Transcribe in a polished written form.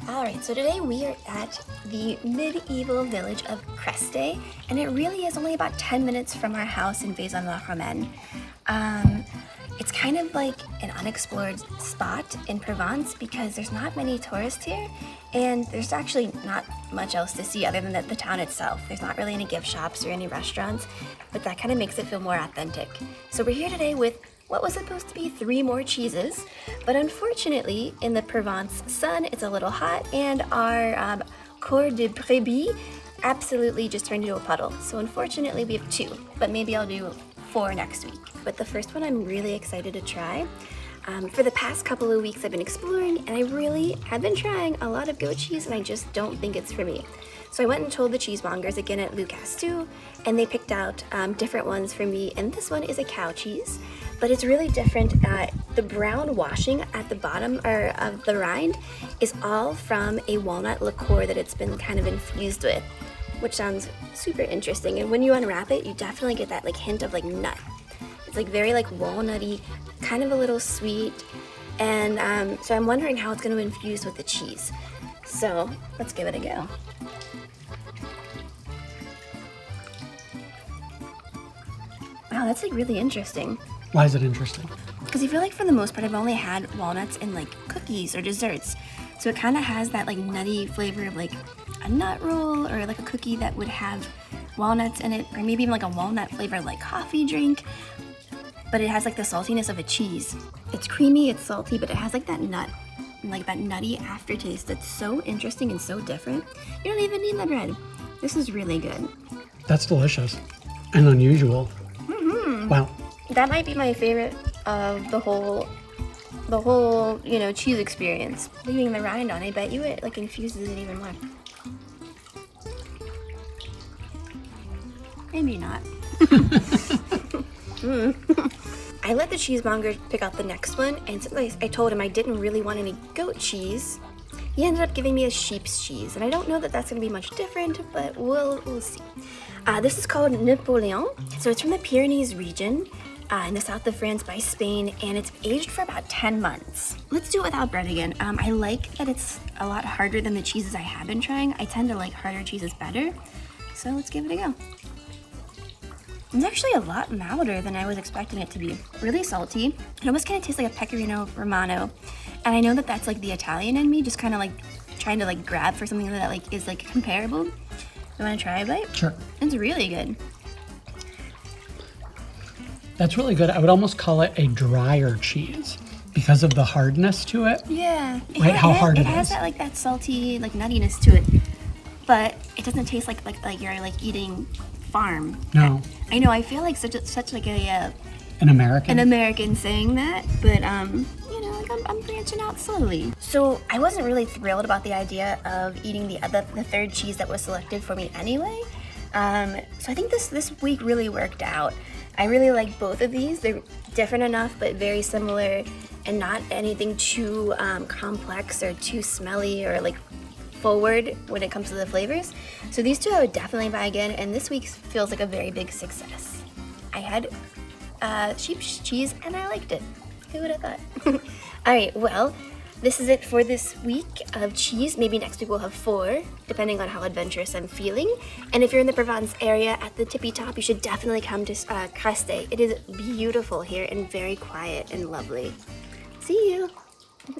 Alright, so today we are at the medieval village of Canesteou, and it really is only about 10 minutes from our house in Vaison-la-Romaine. It's kind of like an unexplored spot in Provence because there's not many tourists here, and there's actually not much else to see other than the town itself. There's not really any gift shops or any restaurants, but that kind of makes it feel more authentic. So we're here today with what was supposed to be 3 more cheeses, but unfortunately in the Provence sun it's a little hot and our corps de brebis absolutely just turned into a puddle. So unfortunately we have 2, but maybe I'll do 4 next week. But the first one I'm really excited to try. For the past couple of weeks I've been exploring and I really have been trying a lot of goat cheese and I just don't think it's for me. So I went and told the cheesemongers again at Canesteou and they picked out different ones for me, and this one is a cow cheese. But it's really different. The brown washing at the bottom of the rind is all from a walnut liqueur that it's been kind of infused with, which sounds super interesting. And when you unwrap it, you definitely get that like hint of like nut. It's like very like walnutty, kind of a little sweet. And so I'm wondering how it's going to infuse with the cheese. So let's give it a go. Wow, that's like really interesting. Why is it interesting? Because I feel like for the most part I've only had walnuts in like cookies or desserts. So it kind of has that like nutty flavor of like a nut roll or like a cookie that would have walnuts in it, or maybe even like a walnut flavored like coffee drink. But it has like the saltiness of a cheese. It's creamy, it's salty, but it has like that nut, like that nutty aftertaste that's so interesting and so different. You don't even need the bread. This is really good. That's delicious and unusual. Mm-hmm. Wow. That might be my favorite of the whole, cheese experience. Leaving the rind on, I bet you it like infuses it even more. Maybe not. I let the cheesemonger pick out the next one, and since I told him I didn't really want any goat cheese, he ended up giving me a sheep's cheese, and I don't know that that's going to be much different, but we'll see. This is called Napoleon, so it's from the Pyrenees region. In the south of France by Spain, and it's aged for about 10 months. Let's do it without bread again. I like that it's a lot harder than the cheeses I have been trying. I tend to like harder cheeses better, so let's give it a go. It's actually a lot milder than I was expecting it to be. Really salty. It almost kind of tastes like a pecorino romano, and I know that that's like the Italian in me, just kind of like trying to like grab for something that like is like comparable. You want to try a bite? Sure. It's really good. That's really good. I would almost call it a drier cheese because of the hardness to it. Yeah. Right? How hard it is. It has that like that salty like nuttiness to it, but it doesn't taste like you're like eating farm. No. I know. I feel like such like a an American saying that, but like I'm branching out slowly. So I wasn't really thrilled about the idea of eating the third cheese that was selected for me anyway. So I think this week really worked out. I really like both of these. They're different enough, but very similar, and not anything too complex or too smelly or like forward when it comes to the flavors. So these 2 I would definitely buy again, and this week feels like a very big success. I had sheep's cheese and I liked it. Who would have thought? All right, well, this is it for this week of cheese. Maybe next week we'll have 4, depending on how adventurous I'm feeling. And if you're in the Provence area at the tippy top, you should definitely come to Canesteou. It is beautiful here and very quiet and lovely. See you!